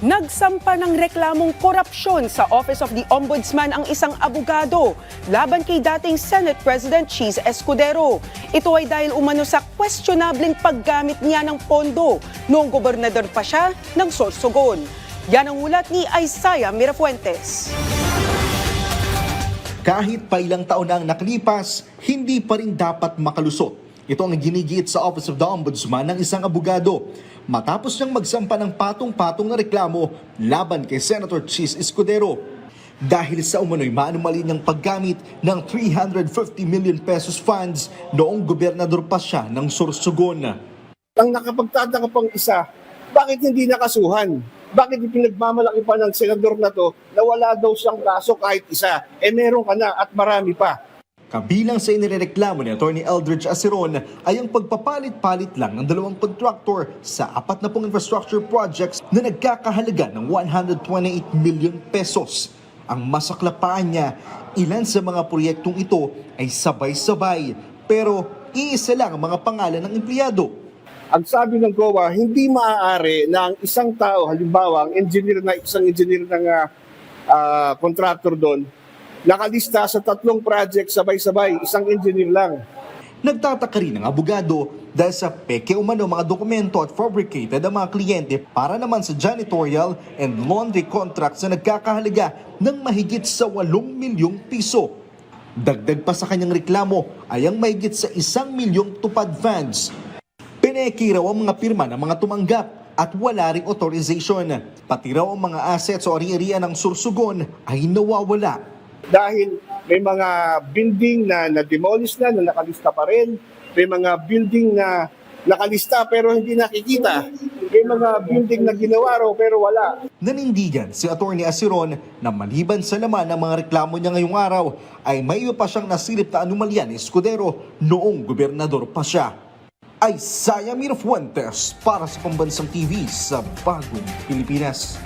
Nagsampa ng reklamong korupsyon sa Office of the Ombudsman ang isang abogado laban kay dating Senate President Cheese Escudero. Ito ay dahil umano sa questionableng paggamit niya ng pondo noong gobernador pa siya ng Sorsogon. Yan ang ulat ni Isaiah Mirafuentes. Kahit pa ilang taon na ang nakalipas, hindi pa rin dapat makalusot. Ito ang ginigiit sa Office of the Ombudsman ng isang abogado matapos niyang magsampa ng patong-patong na reklamo laban kay Senator Cheese Escudero dahil sa umano'y maanumali niyang paggamit ng 350 million pesos funds noong gobernador pa siya ng Sorsogon. Ang nakapagtataka pang isa, bakit hindi nakasuhan? Bakit pinagmamalaki pa ng senador na to na wala daw siyang kaso kahit isa? Meron ka na at marami pa. Kabilang sa inireklamo ni Atty. Eldridge Aceron ay ang pagpapalit-palit lang ng dalawang contractor sa 40 infrastructure projects na nagkakahalaga ng 128 million pesos. Ang masaklapaan niya, ilan sa mga proyektong ito ay sabay-sabay pero iisa lang ang mga pangalan ng empleyado. Ang sabi ng COA, hindi maaari na ang isang tao, halimbawa, isang engineer ng contractor doon, nakalista sa 3 project sabay-sabay, isang engineer lang. Nagtataka rin ang abogado dahil sa peke umano mga dokumento at fabricated ang mga kliyente para naman sa janitorial and laundry contracts na nagkakahalaga ng mahigit sa 8 milyong piso. Dagdag pa sa kanyang reklamo ay ang mahigit sa 1 milyong tupad funds. Pineki raw ang mga pirma ng mga tumanggap at wala ring authorization. Pati raw ang mga assets o ari-arian ng Sorsogon ay nawawala. Dahil may mga building na na-demolish na nakalista pa rin. May mga building na nakalista pero hindi nakikita. May mga building na ginawa raw pero wala. Nanindigan si Atty. Aceron na maliban sa laman ng mga reklamo niya ngayong araw ay may iba pa siyang nasilip na anomalya ni Escudero noong gobernador pa siya. Isaiah Mirafuentes para sa Pambansang TV sa Bagong Pilipinas.